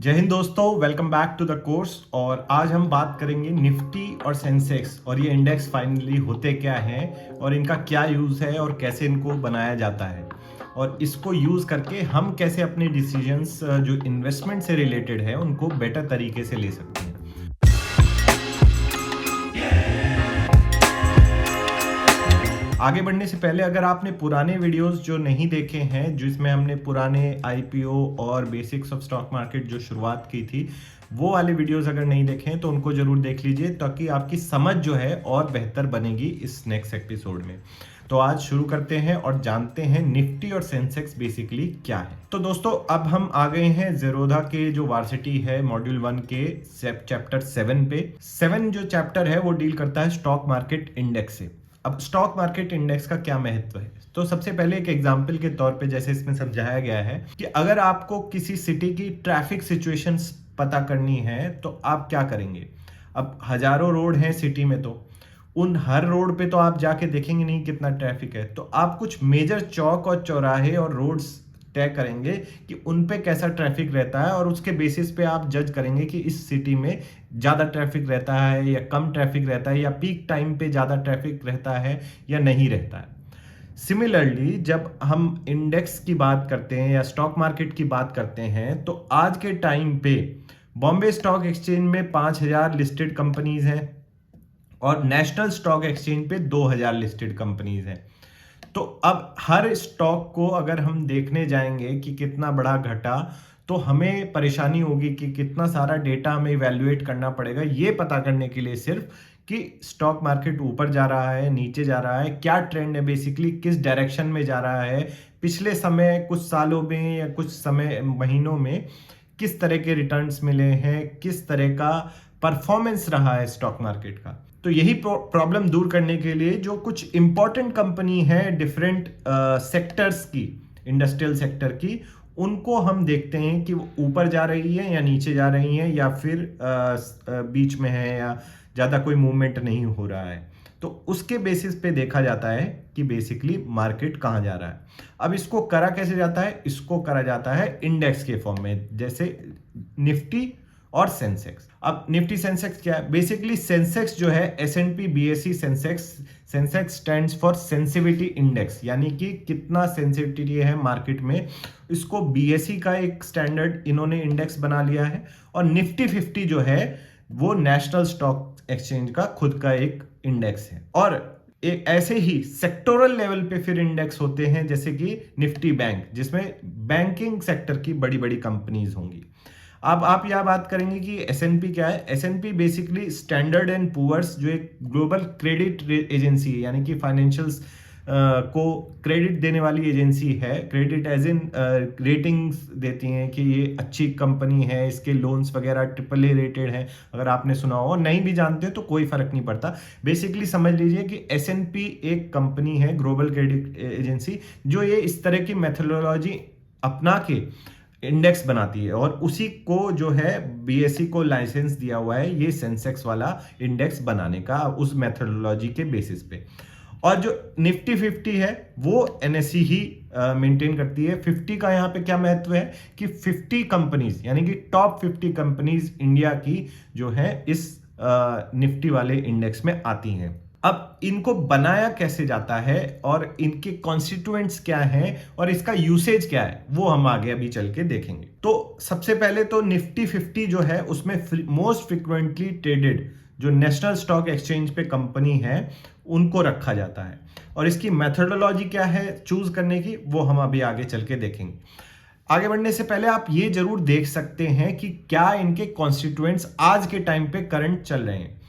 जय हिंद दोस्तों, welcome back to the course. और आज हम बात करेंगे निफ्टी और सेंसेक्स और ये इंडेक्स फाइनली होते क्या हैं और इनका क्या यूज़ है और कैसे इनको बनाया जाता है और इसको यूज़ करके हम कैसे अपने डिसीजंस जो इन्वेस्टमेंट से रिलेटेड है उनको बेटर तरीके से ले सकते हैं। आगे बढ़ने से पहले अगर आपने पुराने वीडियोस जो नहीं देखे हैं, जिसमें हमने पुराने आईपीओ और बेसिक्स ऑफ स्टॉक मार्केट जो शुरुआत की थी, वो वाले वीडियोस अगर नहीं देखे हैं तो उनको जरूर देख लीजिए ताकि आपकी समझ जो है और बेहतर बनेगी इस नेक्स्ट एपिसोड में। तो आज शुरू करते हैं और जानते हैं निफ्टी और सेंसेक्स बेसिकली क्या है। तो दोस्तों अब हम आ गए हैं ज़ेरोधा के जो वार्सिटी है मॉड्यूल 1 के चैप्टर 7 पे। 7 जो चैप्टर है वो डील करता है स्टॉक मार्केट इंडेक्स से। अब स्टॉक मार्केट इंडेक्स का क्या महत्व है, तो सबसे पहले एक एग्जांपल के तौर पे जैसे इसमें समझाया गया है कि अगर आपको किसी सिटी की ट्रैफिक सिचुएशंस पता करनी है तो आप क्या करेंगे। अब हजारों रोड हैं सिटी में, तो उन हर रोड पे तो आप जाके देखेंगे नहीं कितना ट्रैफिक है, तो आप कुछ मेजर चौक और चौराहे और रोड्स तय करेंगे कि उन पे कैसा ट्रैफिक रहता है और उसके बेसिस पे आप जज करेंगे कि इस सिटी में ज़्यादा ट्रैफिक रहता है या कम ट्रैफिक रहता है या पीक टाइम पे ज़्यादा ट्रैफिक रहता है या नहीं रहता है। सिमिलरली जब हम इंडेक्स की बात करते हैं या स्टॉक मार्केट की बात करते हैं तो आज के टाइम पे बॉम्बे स्टॉक एक्सचेंज में 5000 लिस्टेड कंपनीज हैं और नेशनल स्टॉक एक्सचेंज पे 2000 लिस्टेड कंपनीज हैं। तो अब हर स्टॉक को अगर हम देखने जाएंगे कि कितना बड़ा घटा तो हमें परेशानी होगी कि कितना सारा डेटा हमें इवैल्यूएट करना पड़ेगा ये पता करने के लिए सिर्फ कि स्टॉक मार्केट ऊपर जा रहा है, नीचे जा रहा है, क्या ट्रेंड है, बेसिकली किस डायरेक्शन में जा रहा है, पिछले समय कुछ सालों में या कुछ समय महीनों में किस तरह के रिटर्न्स मिले हैं, किस तरह का परफॉर्मेंस रहा है स्टॉक मार्केट का। तो यही प्रॉब्लम दूर करने के लिए जो कुछ इंपॉर्टेंट कंपनी है डिफरेंट सेक्टर्स की, इंडस्ट्रियल सेक्टर की, उनको हम देखते हैं कि वो ऊपर जा रही है या नीचे जा रही है या फिर बीच में है या ज़्यादा कोई मूवमेंट नहीं हो रहा है। तो उसके बेसिस पे देखा जाता है कि बेसिकली मार्केट कहाँ जा रहा है। अब इसको करा कैसे जाता है, इसको करा जाता है इंडेक्स के फॉर्म में, जैसे निफ्टी और सेंसेक्स। अब निफ्टी सेंसेक्स क्या है, बेसिकली सेंसेक्स जो है S&P BSE Sensex, Sensex stands for sensitivity index, यानी कि कितना सेंसिटिविटी है मार्केट में, इसको BSE का एक स्टैंडर्ड इन्होंने इंडेक्स बना लिया है। और निफ्टी 50 जो है वो नेशनल स्टॉक एक्सचेंज का खुद का एक इंडेक्स है। और एक ऐसे ही सेक्टोरल लेवल पे फिर इंडेक्स होते हैं जैसे कि निफ्टी बैंक, जिसमें बैंकिंग सेक्टर की बड़ी बड़ी कंपनीज होंगी। अब आप यह बात करेंगे कि S&P क्या है। S&P basically standard and Poor's जो एक ग्लोबल क्रेडिट एजेंसी है, यानी कि फाइनेंशियल्स को क्रेडिट देने वाली एजेंसी है। क्रेडिट एज इन रेटिंग्स देती हैं कि ये अच्छी कंपनी है, इसके लोन्स वगैरह AAA रेटेड है। अगर आपने सुना हो, नहीं भी जानते हो तो कोई फर्क नहीं पड़ता। बेसिकली समझ लीजिए कि S&P एक कंपनी है, ग्लोबल क्रेडिट एजेंसी, जो ये इस तरह की मेथोडोलॉजी अपना के इंडेक्स बनाती है और उसी को जो है BSE को लाइसेंस दिया हुआ है ये सेंसेक्स वाला इंडेक्स बनाने का, उस मेथोडोलॉजी के बेसिस पे। और जो निफ्टी 50 है वो NSE ही मेंटेन करती है। 50 का यहाँ पे क्या महत्व है कि 50 कंपनीज, यानी कि टॉप 50 कंपनीज इंडिया की जो है इस निफ्टी वाले इंडेक्स में आती हैं। अब इनको बनाया कैसे जाता है और इनके कॉन्स्टिट्यूएंट्स क्या हैं और इसका यूसेज क्या है वो हम आगे अभी चल के देखेंगे। तो सबसे पहले तो निफ्टी 50 जो है उसमें मोस्ट फ्रिक्वेंटली ट्रेडेड जो नेशनल स्टॉक एक्सचेंज पे कंपनी है उनको रखा जाता है। और इसकी मेथोडोलॉजी क्या है चूज करने की, वो हम अभी आगे चल के देखेंगे। आगे बढ़ने से पहले आप ये जरूर देख सकते हैं कि क्या इनके कॉन्स्टिट्यूएंट्स आज के टाइम पे करंट चल रहे हैं।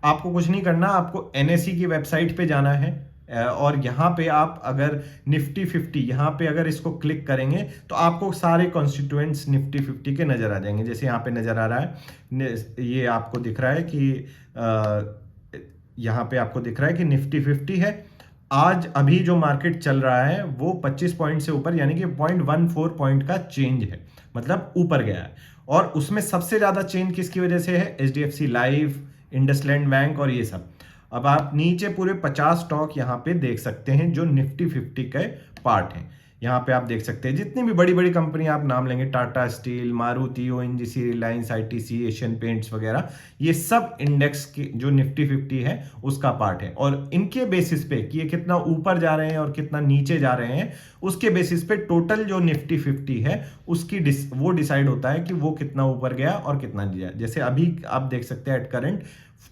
आपको कुछ नहीं करना, आपको NSE की वेबसाइट पे जाना है और यहाँ पे आप अगर निफ्टी 50 यहाँ पे अगर इसको क्लिक करेंगे तो आपको सारे कॉन्स्टिट्यूएंट्स निफ्टी 50 के नजर आ जाएंगे। जैसे यहाँ पे नजर आ रहा है, ये आपको दिख रहा है कि यहाँ पे आपको दिख रहा है कि निफ्टी 50 है। आज अभी जो मार्केट चल रहा है वो 25 पॉइंट से ऊपर, यानी कि 0.14 पॉइंट का चेंज है, मतलब ऊपर गया है। और उसमें सबसे ज्यादा चेंज किसकी वजह से है, HDFC लाइफ, इंडसलैंड बैंक और ये सब। अब आप नीचे पूरे 50 स्टॉक यहाँ पे देख सकते हैं जो निफ्टी 50 के पार्ट हैं। यहाँ पे आप देख सकते हैं जितनी भी बड़ी बड़ी कंपनी आप नाम लेंगे, Tata steel, Maruti, ONGC, Reliance, ITC, Asian paints वगैरह, ये सब इंडेक्स की जो निफ्टी 50 है उसका पार्ट है। और इनके बेसिस पे कि ये कितना ऊपर जा रहे हैं और कितना नीचे जा रहे हैं, उसके बेसिस पे टोटल जो निफ्टी 50 है उसकी वो डिसाइड होता है कि वो कितना ऊपर गया और कितना गया। जैसे अभी आप देख सकते हैं एट करंट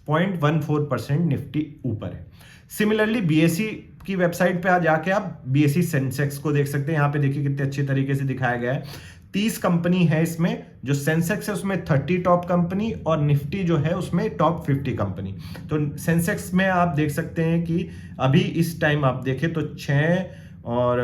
0.14% निफ्टी ऊपर है। सिमिलरली बीएसई की वेबसाइट पे जाके आप बीएसई सेंसेक्स को देख सकते हैं। यहाँ पे देखिए कितने अच्छे तरीके से दिखाया गया है। 30 कंपनी है इसमें, जो सेंसेक्स है उसमें 30 टॉप कंपनी और निफ्टी जो है उसमें टॉप 50 कंपनी। तो सेंसेक्स में आप देख सकते हैं कि अभी इस टाइम आप देखें तो 6 और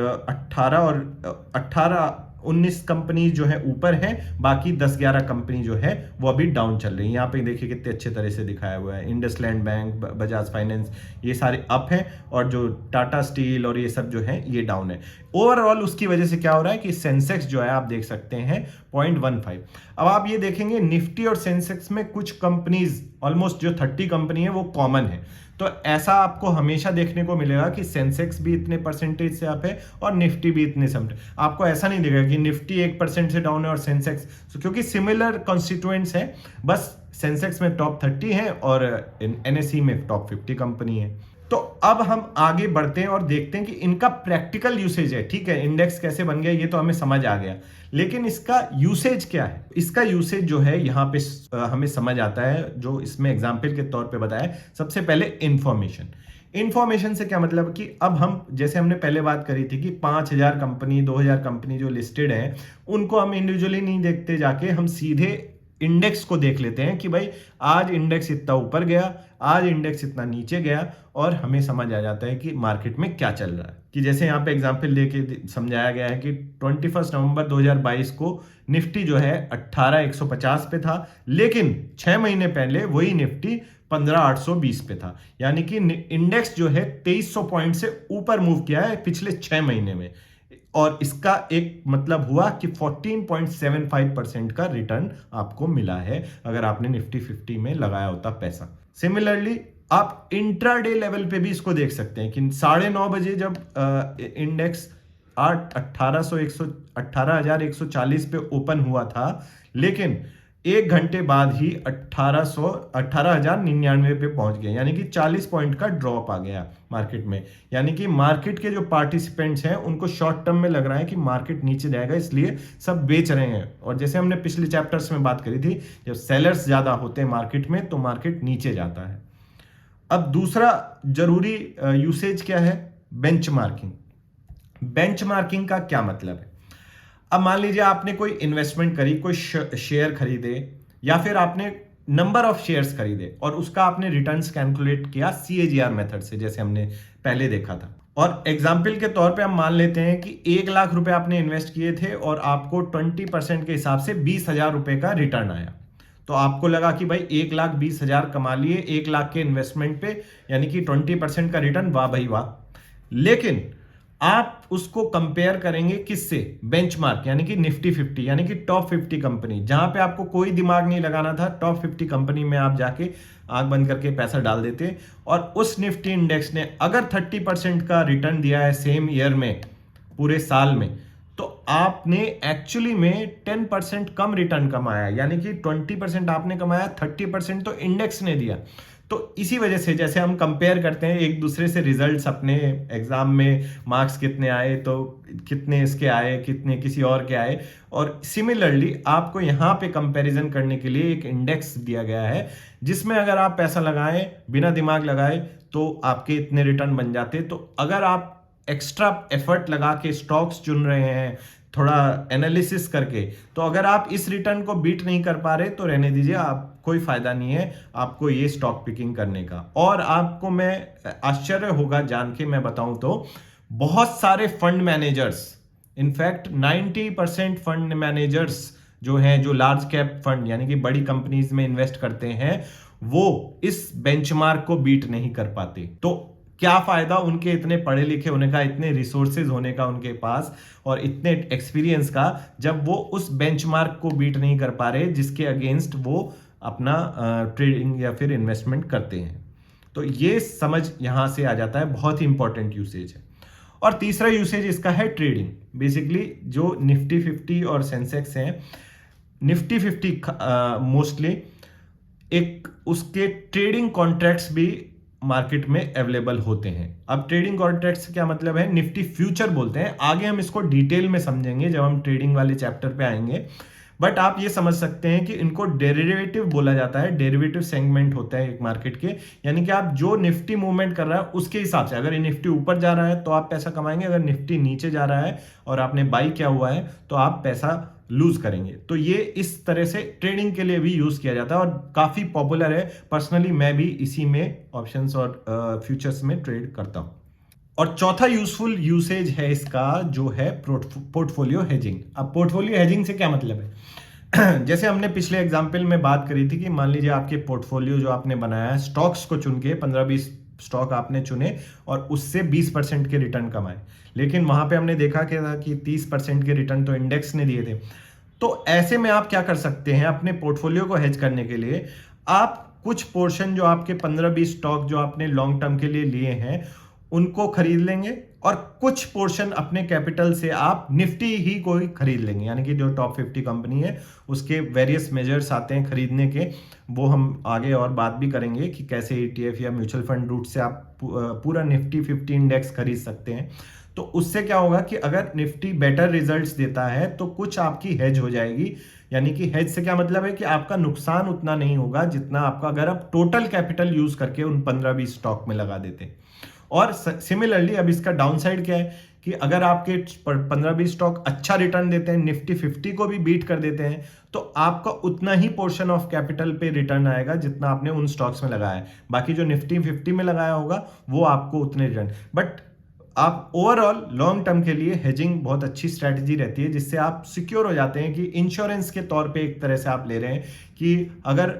19 कंपनी जो है ऊपर है, बाकी 10-11 कंपनी जो है वो अभी डाउन चल रही है। यहाँ पे देखिए कितने अच्छे तरह से दिखाया हुआ है। इंडसलैंड बैंक, बजाज फाइनेंस, ये सारे अप है और जो टाटा स्टील और ये सब जो है ये डाउन है। ओवरऑल उसकी वजह से क्या हो रहा है कि सेंसेक्स जो है आप देख सकते हैं 0.15। अब आप ये देखेंगे निफ्टी और सेंसेक्स में कुछ कंपनीज ऑलमोस्ट जो 30 कंपनी है वो कॉमन है। तो ऐसा आपको हमेशा देखने को मिलेगा कि सेंसेक्स भी इतने परसेंटेज से अप है और निफ्टी भी इतने समय। आपको ऐसा नहीं दिखेगा कि निफ्टी 1% से डाउन है और सेंसेक्स, क्योंकि सिमिलर कॉन्स्टिट्यूएंट्स है, बस सेंसेक्स में टॉप 30 है और एनएसई में टॉप 50 कंपनी है। तो अब हम आगे बढ़ते हैं और देखते हैं कि इनका प्रैक्टिकल यूसेज है। ठीक है, इंडेक्स कैसे बन गया ये तो हमें समझ आ गया, लेकिन इसका यूसेज क्या है? इसका यूसेज जो है यहाँ पे हमें समझ आता है, जो इसमें एग्जाम्पल के तौर पे बताया। सबसे पहले इंफॉर्मेशन से क्या मतलब कि अब हम, जैसे हमने पहले बात करी थी कि 5000 कंपनी, 2000 कंपनी जो लिस्टेड है उनको हम इंडिविजुअली नहीं देखते जाके, हम सीधे इंडेक्स को देख लेते हैं कि भाई आज इंडेक्स इतना ऊपर गया, आज इंडेक्स इतना नीचे गया, और हमें समझ आ जाता है कि मार्केट में क्या चल रहा है। कि जैसे यहाँ पे एग्जांपल देके समझाया गया है कि 21 नवंबर 2022 को निफ्टी जो है 18,150 पे था, लेकिन 6 महीने पहले वही निफ्टी 15,820 पे था। यानी कि इंडेक्स जो है 2300 पॉइंट से ऊपर मूव किया है पिछले 6 महीने में, और इसका एक मतलब हुआ कि 14.75% का रिटर्न आपको मिला है अगर आपने निफ्टी 50 में लगाया होता पैसा। सिमिलरली आप इंट्राडे लेवल पे भी इसको देख सकते हैं कि 9:30 बजे जब इंडेक्स 18,140 पे ओपन हुआ था, लेकिन 1 घंटे बाद ही 18,099 पे पहुंच गए, यानी कि 40 पॉइंट का ड्रॉप आ गया मार्केट में। यानी कि मार्केट के जो पार्टिसिपेंट्स हैं उनको शॉर्ट टर्म में लग रहा है कि मार्केट नीचे जाएगा, इसलिए सब बेच रहे हैं। और जैसे हमने पिछले चैप्टर्स में बात करी थी, जब सेलर्स ज्यादा होते हैं मार्केट में तो मार्केट नीचे जाता है। अब दूसरा जरूरी यूसेज क्या है? बेंचमार्किंग। बेंचमार्किंग का क्या मतलब है? अब मान लीजिए आपने कोई इन्वेस्टमेंट करी, कोई शेयर खरीदे, या फिर आपने नंबर ऑफ शेयर्स खरीदे और उसका आपने रिटर्न्स कैलकुलेट किया CAGR मेथड से, जैसे हमने पहले देखा था। और एग्जाम्पल के तौर पे हम मान लेते हैं कि 1 लाख रुपए आपने इन्वेस्ट किए थे और आपको 20% के हिसाब से 20,000 रुपए का रिटर्न आया। तो आपको लगा कि भाई 1,20,000 कमा लिए 1 लाख के इन्वेस्टमेंट पे, यानी कि 20% का रिटर्न, वाह भाई वाह। लेकिन आप उसको कंपेयर करेंगे किससे? बेंचमार्क, यानी कि निफ्टी 50, यानी कि टॉप 50 कंपनी, जहां पे आपको कोई दिमाग नहीं लगाना था। टॉप 50 कंपनी में आप जाके आंख बंद करके पैसा डाल देते, और उस निफ्टी इंडेक्स ने अगर 30% का रिटर्न दिया है सेम ईयर में, पूरे साल में, तो आपने एक्चुअली में 10% कम रिटर्न कमाया। यानी कि 20% आपने कमाया, 30% तो इंडेक्स ने दिया। तो इसी वजह से जैसे हम कंपेयर करते हैं एक दूसरे से रिजल्ट्स, अपने एग्जाम में मार्क्स कितने आए तो कितने इसके आए, कितने किसी और के आए, और सिमिलरली आपको यहाँ पे कंपैरिजन करने के लिए एक इंडेक्स दिया गया है, जिसमें अगर आप पैसा लगाएं बिना दिमाग लगाए तो आपके इतने रिटर्न बन जाते। तो अगर आप एक्स्ट्रा एफर्ट लगा के स्टॉक्स चुन रहे हैं, थोड़ा एनालिसिस करके, तो अगर आप इस रिटर्न को बीट नहीं कर पा रहे तो रहने दीजिए, आप कोई फायदा नहीं है आपको ये स्टॉक पिकिंग करने का। और आपको मैं आश्चर्य होगा जान के मैं बताऊं तो बहुत सारे fund managers, in fact 90% fund managers जो हैं, जो लार्ज कैप फंड यानी कि बड़ी कंपनीज में इन्वेस्ट करते हैं, वो इस बेंचमार्क को बीट नहीं कर पाते। तो क्या फायदा उनके इतने पढ़े लिखे होने का, इतने रिसोर्सेज होने का उनके पास, और इतने एक्सपीरियंस का, जब वो उस बेंचमार्क को बीट नहीं कर पा रहे जिसके अगेंस्ट वो अपना ट्रेडिंग या फिर इन्वेस्टमेंट करते हैं। तो ये समझ यहां से आ जाता है, बहुत ही इंपॉर्टेंट यूसेज है। और तीसरा यूसेज इसका है ट्रेडिंग। बेसिकली जो निफ्टी 50 और सेंसेक्स हैं, निफ्टी 50 मोस्टली एक उसके ट्रेडिंग कॉन्ट्रैक्ट्स भी मार्केट में अवेलेबल होते हैं। अब ट्रेडिंग कॉन्ट्रैक्ट्स से क्या मतलब है, निफ्टी फ्यूचर बोलते हैं। आगे हम इसको डिटेल में समझेंगे जब हम ट्रेडिंग वाले चैप्टर पे आएंगे। बट आप ये समझ सकते हैं कि इनको डेरिवेटिव बोला जाता है। डेरिवेटिव सेगमेंट होता है एक मार्केट के, यानी कि आप जो निफ्टी मूवमेंट कर रहा है उसके हिसाब से, अगर ये निफ्टी ऊपर जा रहा है तो आप पैसा कमाएंगे, अगर निफ्टी नीचे जा रहा है और आपने बाई किया हुआ है तो आप पैसा लूज करेंगे। तो ये इस तरह से ट्रेडिंग के लिए भी यूज किया जाता है और काफी पॉपुलर है। पर्सनली मैं भी इसी में ऑप्शंस और फ्यूचर्स में ट्रेड करता हूं। और चौथा यूजफुल यूसेज है इसका, जो है पोर्टफोलियो हेजिंग। अब पोर्टफोलियो हेजिंग से क्या मतलब है जैसे हमने पिछले एग्जाम्पल में बात करी थी कि मान लीजिए आपके पोर्टफोलियो जो आपने बनाया है, स्टॉक्स को चुन के 15-20 स्टॉक आपने चुने और उससे 20% के रिटर्न कमाए, लेकिन वहां पे हमने देखा कि 30% के रिटर्न तो इंडेक्स ने दिए थे। तो ऐसे में आप क्या कर सकते हैं, अपने पोर्टफोलियो को हेज करने के लिए आप कुछ पोर्शन जो आपके 15-20 स्टॉक जो आपने लॉन्ग टर्म के लिए लिए हैं उनको खरीद लेंगे और कुछ पोर्शन अपने कैपिटल से आप निफ्टी ही कोई खरीद लेंगे, यानी कि जो टॉप 50 कंपनी है उसके वेरियस मेजर्स आते हैं खरीदने के, वो हम आगे और बात भी करेंगे कि कैसे ETF या म्यूचुअल फंड रूट से आप पूरा निफ्टी 50 इंडेक्स खरीद सकते हैं। तो उससे क्या होगा कि अगर निफ्टी बेटर रिजल्ट्स देता है तो कुछ आपकी हेज हो जाएगी। यानी कि हेज से क्या मतलब है कि आपका नुकसान उतना नहीं होगा जितना आपका अगर आप टोटल कैपिटल यूज करके उन 15-20 स्टॉक में लगा देते हैं। और सिमिलरली अब इसका डाउनसाइड क्या है कि अगर आपके 15-20 स्टॉक अच्छा रिटर्न देते हैं, निफ्टी 50 को भी बीट कर देते हैं, तो आपका उतना ही पोर्शन ऑफ कैपिटल पे रिटर्न आएगा जितना आपने उन स्टॉक्स में लगाया है। बाकी जो निफ्टी 50 में लगाया होगा वो आपको उतने रिटर्न। बट आप ओवरऑल लॉन्ग टर्म के लिए हेजिंग बहुत अच्छी स्ट्रैटेजी रहती है, जिससे आप सिक्योर हो जाते हैं कि इंश्योरेंस के तौर पे एक तरह से आप ले रहे हैं कि अगर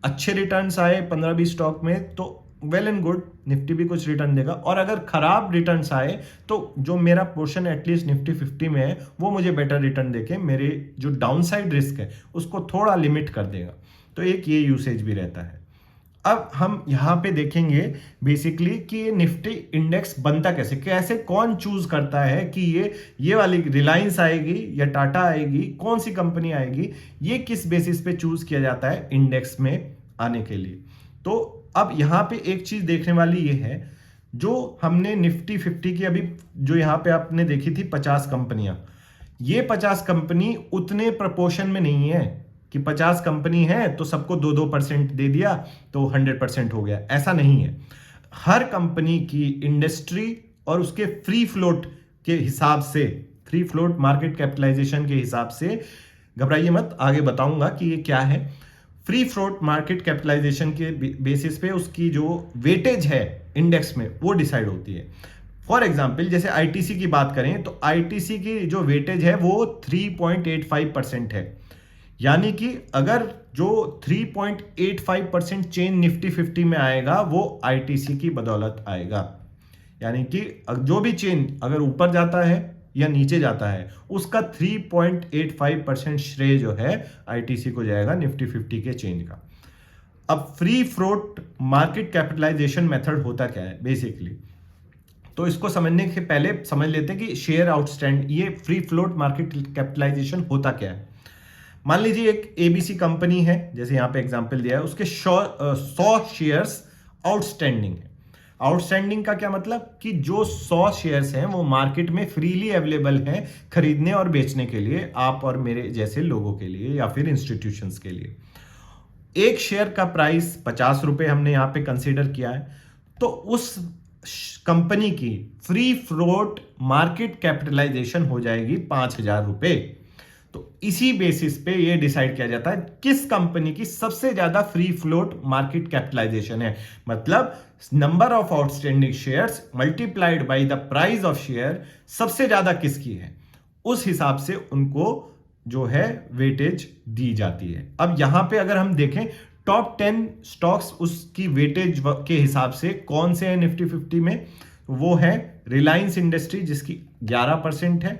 अच्छे रिटर्न्स आए 15-20 स्टॉक में तो वेल एंड गुड, निफ्टी भी कुछ रिटर्न देगा, और अगर खराब रिटर्न्स आए तो जो मेरा पोर्शन एटलीस्ट निफ्टी 50 में है वो मुझे बेटर रिटर्न देके मेरे जो डाउनसाइड रिस्क है उसको थोड़ा लिमिट कर देगा। तो एक ये यूसेज भी रहता है। अब हम यहाँ पे देखेंगे बेसिकली कि ये निफ्टी इंडेक्स बनता कैसे, कैसे कौन चूज करता है कि ये वाली रिलायंस आएगी या टाटा आएगी, कौन सी कंपनी आएगी, ये किस बेसिस पे चूज किया जाता है इंडेक्स में आने के लिए। तो अब यहाँ पे एक चीज देखने वाली ये है, जो हमने निफ्टी 50 की अभी जो यहाँ पे आपने देखी थी 50 कंपनियां, ये 50 कंपनी उतने प्रपोर्शन में नहीं है कि 50 कंपनी है तो सबको 2-2% दे दिया तो 100% हो गया, ऐसा नहीं है। हर कंपनी की इंडस्ट्री और उसके फ्री फ्लोट के हिसाब से, फ्री फ्लोट मार्केट कैपिटलाइजेशन के हिसाब से, घबराइए मत आगे बताऊंगा कि ये क्या है। फ्री फ्लोट मार्केट कैपिटलाइजेशन के बेसिस पे उसकी जो वेटेज है इंडेक्स में वो डिसाइड होती है। फॉर एग्जाम्पल जैसे आईटीसी की बात करें तो आईटीसी की जो वेटेज है वो 3.85% है, यानी कि अगर जो 3.85% चेंज निफ्टी 50 में आएगा वो आईटीसी की बदौलत आएगा। यानी कि जो भी चेंज अगर ऊपर जाता है या नीचे जाता है उसका 3.85% श्रेय जो है आईटीसी को जाएगा निफ्टी 50 के चेंज का। अब free float market capitalisation method होता क्या है बेसिकली, तो इसको समझने के पहले समझ लेते हैं कि शेयर आउटस्टैंड, ये फ्री फ्लोट मार्केट कैपिटलाइजेशन होता क्या है। मान लीजिए एक एबीसी कंपनी है, जैसे यहां पे एग्जांपल दिया है, उसके 100 शेयर्स आउटस्टैंडिंग है। आउटस्टैंडिंग का क्या मतलब कि जो 100 शेयर्स हैं वो मार्केट में फ्रीली अवेलेबल हैं खरीदने और बेचने के लिए, आप और मेरे जैसे लोगों के लिए या फिर इंस्टीट्यूशंस के लिए। एक शेयर का प्राइस 50 रुपए हमने यहां पे कंसीडर किया है, तो उस कंपनी की फ्री फ्लोट मार्केट कैपिटलाइजेशन हो जाएगी 5,000 रुपए। तो इसी बेसिस पे ये डिसाइड किया जाता है किस कंपनी की सबसे ज्यादा फ्री फ्लोट मार्केट कैपिटलाइजेशन है, मतलब number of outstanding shares multiplied by the price of share, सबसे ज्यादा किसकी है, उस हिसाब से उनको जो है वेटेज दी जाती है। अब यहां पे अगर हम देखें टॉप 10 स्टॉक्स उसकी वेटेज के हिसाब से कौन से हैं निफ्टी 50 में, वो है रिलायंस इंडस्ट्री जिसकी 11% है,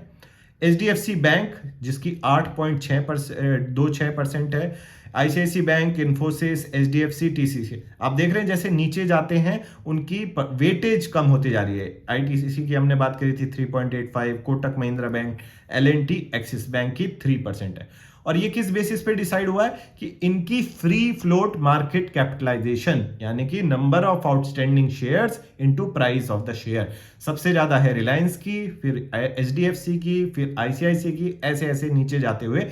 HDFC बैंक जिसकी 8.26% है, ICICI bank, Infosys, HDFC, TCC। आप देख रहे हैं जैसे नीचे जाते हैं उनकी वेटेज कम होती जा रही है। ITCC की हमने बात करी थी 3.85, Kotak Mahindra bank, L&T, axis bank की 3% है। और ये किस बेसिस पे डिसाइड हुआ है कि इनकी फ्री फ्लोट मार्केट कैपिटलाइजेशन यानी कि number of outstanding shares into price of the share सबसे ज्यादा है रिलायंस की, फिर HDFC की, फिर ICICI की, ऐसे ऐसे नीचे जाते हुए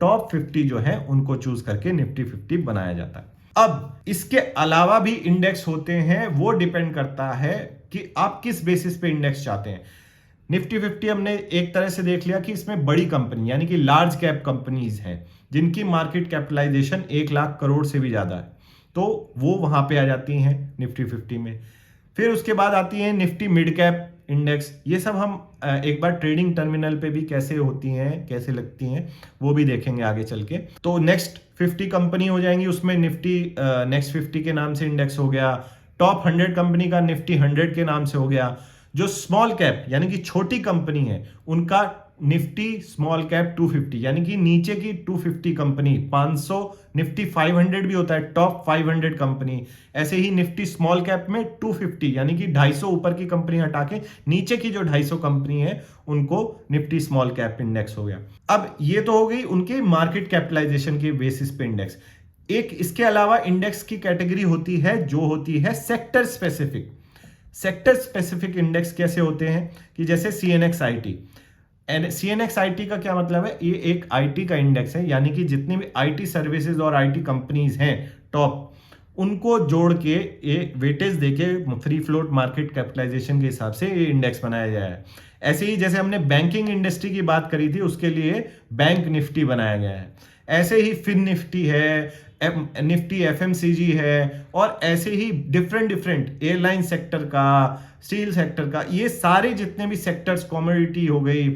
टॉप 50 जो है उनको चूज करके निफ्टी 50 बनाया जाता है। अब इसके अलावा भी इंडेक्स होते हैं, वो डिपेंड करता है कि आप किस बेसिस पे इंडेक्स चाहते हैं। निफ्टी 50 हमने एक तरह से देख लिया कि इसमें बड़ी कंपनी यानी कि लार्ज कैप कंपनीज हैं जिनकी मार्केट कैपिटलाइजेशन 1 लाख करोड़ से भी ज्यादा है, तो वो वहां पे आ जाती हैं निफ्टी 50 में। फिर उसके बाद आती है निफ्टी मिड कैप इंडेक्स। ये सब हम एक बार ट्रेडिंग टर्मिनल पे भी कैसे होती हैं, कैसे लगती हैं, वो भी देखेंगे आगे चल के। तो नेक्स्ट 50 कंपनी हो जाएंगी, उसमें निफ्टी नेक्स्ट 50 के नाम से इंडेक्स हो गया। टॉप 100 कंपनी का निफ्टी 100 के नाम से हो गया। जो स्मॉल कैप यानी कि छोटी कंपनी है उनका निफ्टी स्मॉल कैप 250 यानी कि नीचे की 250 कंपनी, 500 निफ्टी 500 भी होता है, टॉप 500 कंपनी। ऐसे ही निफ्टी स्मॉल कैप में 250 यानी कि 250 ऊपर की कंपनी हटा के नीचे की जो 250 कंपनी है उनको निफ्टी स्मॉल कैप इंडेक्स हो गया। अब ये तो हो गई उनके मार्केट कैपिटलाइजेशन के बेसिस पे इंडेक्स। एक इसके अलावा इंडेक्स की कैटेगरी होती है जो होती है sector specific. Sector specific index कैसे होते हैं कि जैसे CNX-IT। CNX-IT का क्या मतलब है, ये एक IT का इंडेक्स है यानी कि जितनी भी IT सर्विसेज और IT कंपनीज हैं टॉप, उनको जोड़ के ये वेटेज देके फ्री फ्लोट मार्केट कैपिटलाइजेशन के हिसाब से ये इंडेक्स बनाया गया है। ऐसे ही जैसे हमने बैंकिंग इंडस्ट्री की बात करी थी उसके लिए बैंक निफ्टी बनाया गया है। ऐसे ही फिन निफ्टी है, निफ्टी FMCG है, और ऐसे ही डिफरेंट एयरलाइन सेक्टर का, स्टील सेक्टर का, ये सारे जितने भी सेक्टर्स, कमोडिटी हो गई,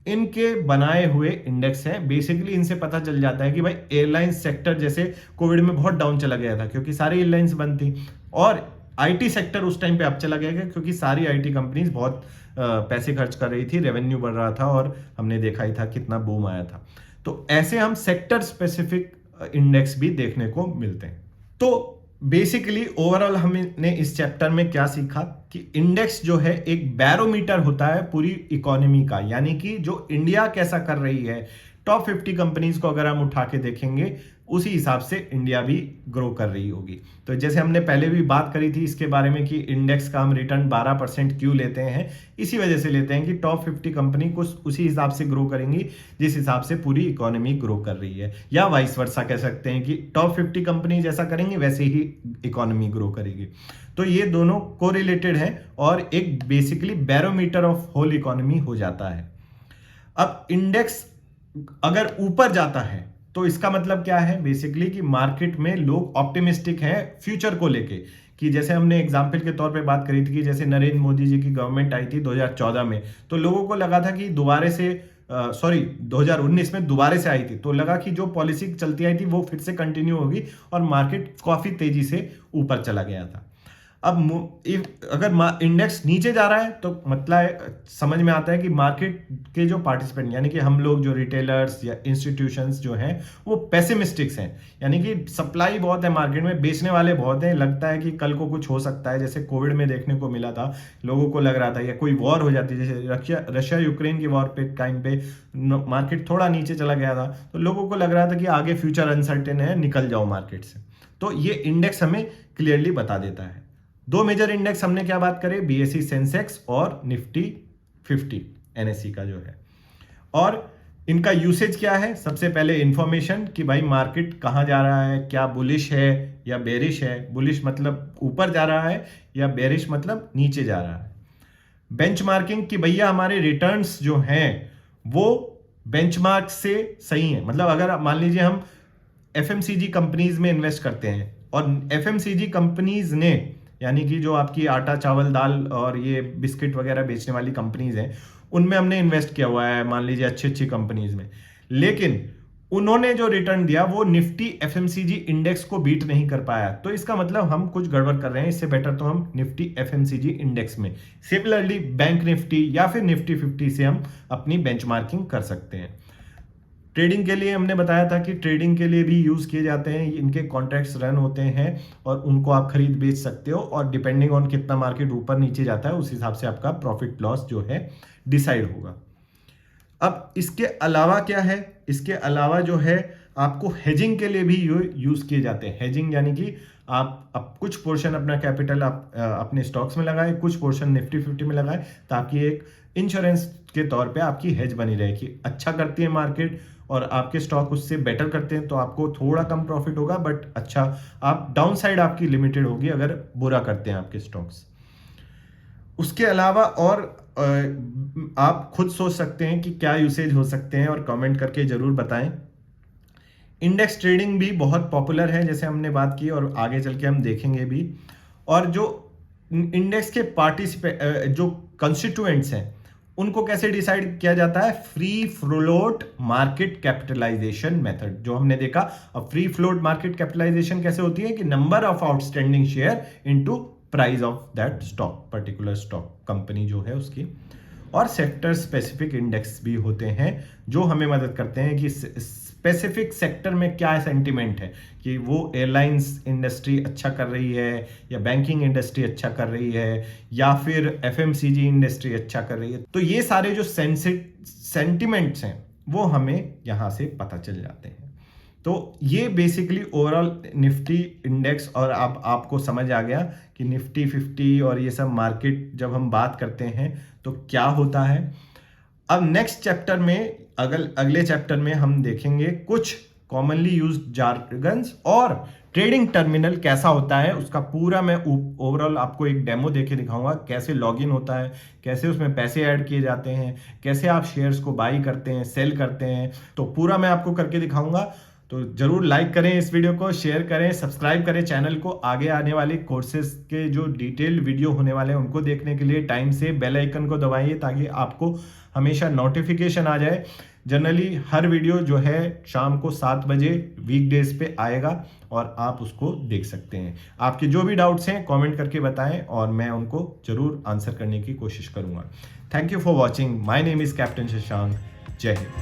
इनके बनाए हुए इंडेक्स हैं। बेसिकली इनसे पता चल जाता है कि भाई एयरलाइन सेक्टर जैसे कोविड में बहुत डाउन चला गया था क्योंकि सारी एयरलाइंस बंद थी, और IT सेक्टर उस टाइम पे अब चला गया क्योंकि सारी IT कंपनीज बहुत पैसे खर्च कर रही थी, रेवेन्यू बढ़ रहा था और हमने देखा ही था कितना बूम आया था। तो ऐसे हम सेक्टर स्पेसिफिक इंडेक्स भी देखने को मिलते हैं। तो बेसिकली ओवरऑल हमने इस चैप्टर में क्या सीखा कि इंडेक्स जो है एक बैरोमीटर होता है पूरी इकोनॉमी का, यानी कि जो इंडिया कैसा कर रही है, टॉप 50 कंपनीज को अगर हम उठा के देखेंगे उसी हिसाब से इंडिया भी ग्रो कर रही होगी। तो जैसे हमने पहले भी बात करी थी इसके बारे में कि इंडेक्स का हम रिटर्न 12% क्यों लेते हैं, इसी वजह से लेते हैं कि टॉप 50 कंपनी को उसी हिसाब से ग्रो करेंगी जिस हिसाब से पूरी इकोनॉमी ग्रो कर रही है, या वाइस वर्सा कह सकते हैं कि टॉप 50 कंपनी जैसा करेंगे वैसे ही इकोनॉमी ग्रो करेगी। तो ये दोनों कोरिलेटेड है और एक basically barometer of whole economy हो जाता है। अब इंडेक्स अगर ऊपर जाता है तो इसका मतलब क्या है, बेसिकली कि मार्केट में लोग ऑप्टिमिस्टिक हैं फ्यूचर को लेके। कि जैसे हमने एग्जाम्पल के तौर पे बात करी थी कि जैसे नरेंद्र मोदी जी की गवर्नमेंट आई थी 2014 में, तो लोगों को लगा था कि दोबारा से 2019 में दोबारा से आई थी, तो लगा कि जो पॉलिसी चलती आई थी वो फिर से कंटिन्यू होगी और मार्केट काफी तेजी से ऊपर चला गया था। अब अगर इंडेक्स नीचे जा रहा है तो मतलब समझ में आता है कि मार्केट के जो पार्टिसिपेंट यानी कि हम लोग जो रिटेलर्स या इंस्टीट्यूशंस जो हैं वो पेसिमिस्टिक्स हैं, यानी कि सप्लाई बहुत है मार्केट में, बेचने वाले बहुत हैं, लगता है कि कल को कुछ हो सकता है। जैसे कोविड में देखने को मिला था, लोगों को लग रहा था या कोई वॉर हो जाती है, जैसे रशिया यूक्रेन की वॉर पे टाइम पे मार्केट थोड़ा नीचे चला गया था, तो लोगों को लग रहा था कि आगे फ्यूचर अनसर्टेन है, निकल जाओ मार्केट से। तो ये इंडेक्स हमें क्लियरली बता देता है। दो मेजर इंडेक्स हमने क्या बात करें, BSE सेंसेक्स और निफ्टी 50 NSE का जो है। और इनका यूसेज क्या है, सबसे पहले इंफॉर्मेशन कि भाई मार्केट कहाँ जा रहा है, क्या बुलिश है या बेरिश है। बुलिश मतलब ऊपर जा रहा है या बेरिश मतलब नीचे जा रहा है। बेंचमार्किंग कि भैया हमारे रिटर्न्स जो हैं वो बेंचमार्क से सही है। मतलब अगर मान लीजिए हम FMCG कंपनीज में इन्वेस्ट करते हैं और FMCG कंपनीज ने, यानी कि जो आपकी आटा चावल दाल और ये बिस्किट वगैरह बेचने वाली कंपनीज हैं, उनमें हमने इन्वेस्ट किया हुआ है मान लीजिए अच्छी अच्छी कंपनीज में, लेकिन उन्होंने जो रिटर्न दिया वो निफ्टी एफएमसीजी इंडेक्स को बीट नहीं कर पाया, तो इसका मतलब हम कुछ गड़बड़ कर रहे हैं। इससे बेटर तो हम निफ्टी एफएमसीजी इंडेक्स में सिमिलरली बैंक निफ्टी या फिर निफ्टी 50 से हम अपनी बेंचमार्किंग कर सकते हैं। ट्रेडिंग के लिए हमने बताया था कि ट्रेडिंग के लिए भी यूज किए जाते हैं, इनके कॉन्ट्रैक्ट्स रन होते हैं और उनको आप खरीद बेच सकते हो, और डिपेंडिंग ऑन कितना मार्केट ऊपर नीचे जाता है उस हिसाब से आपका प्रॉफिट लॉस जो है डिसाइड होगा। अब इसके अलावा क्या है, इसके अलावा जो है आपको हेजिंग के लिए भी यूज किए जाते हैं। हेजिंग यानी कि आप कुछ पोर्शन अपना कैपिटल आप अपने स्टॉक्स में लगाए, कुछ पोर्शन निफ्टी 50 में लगाए, ताकि एक इंश्योरेंस के तौर पे आपकी हेज बनी रहे कि अच्छा करती है मार्केट और आपके स्टॉक उससे बेटर करते हैं तो आपको थोड़ा कम प्रॉफिट होगा, बट अच्छा आप डाउन साइड आपकी लिमिटेड होगी अगर बुरा करते हैं आपके स्टॉक्स। उसके अलावा और आप खुद सोच सकते हैं कि क्या यूसेज हो सकते हैं और कमेंट करके जरूर बताएं। इंडेक्स ट्रेडिंग भी बहुत पॉपुलर है, जैसे हमने बात की और आगे चल के हम देखेंगे भी। और जो इंडेक्स के जो कंस्टिट्यूएंट्स हैं उनको कैसे डिसाइड किया जाता है, free float market capitalisation method जो हमने देखा। अब फ्री फ्लोट मार्केट कैपिटलाइजेशन कैसे होती है कि number of outstanding share into price of that stock, particular stock company जो है उसकी। और सेक्टर स्पेसिफिक इंडेक्स भी होते हैं जो हमें मदद करते हैं कि स्पेसिफिक सेक्टर में क्या सेंटिमेंट है, कि वो एयरलाइंस इंडस्ट्री अच्छा कर रही है या बैंकिंग इंडस्ट्री अच्छा कर रही है या फिर एफएमसीजी इंडस्ट्री अच्छा कर रही है। तो ये सारे जो सेंटिमेंट्स हैं वो हमें यहाँ से पता चल जाते हैं। तो ये बेसिकली ओवरऑल निफ्टी इंडेक्स, और अब आपको समझ आ गया कि निफ्टी 50 और ये सब मार्केट जब हम बात करते हैं तो क्या होता है। अब नेक्स्ट चैप्टर में अगले चैप्टर में हम देखेंगे कुछ कॉमनली यूज्ड जार्गन्स और ट्रेडिंग टर्मिनल कैसा होता है उसका पूरा मैं ओवरऑल आपको एक डेमो देके दिखाऊंगा, कैसे लॉगिन होता है, कैसे उसमें पैसे ऐड किए जाते हैं, कैसे आप शेयर्स को बाई करते हैं, सेल करते हैं, तो पूरा मैं आपको करके दिखाऊंगा। तो जरूर लाइक करें इस वीडियो को, शेयर करें, सब्सक्राइब करें चैनल को। आगे आने वाले कोर्सेज के जो डिटेल वीडियो होने वाले हैं उनको देखने के लिए टाइम से बेल आइकन को दबाइए ताकि आपको हमेशा नोटिफिकेशन आ जाए। जनरली हर वीडियो जो है शाम को 7 बजे वीकडेज पे आएगा और आप उसको देख सकते हैं। आपके जो भी डाउट्स हैं कमेंट करके बताएं और मैं उनको जरूर आंसर करने की कोशिश करूंगा। Thank you for watching. My name is captain Shashank. जय हिंद।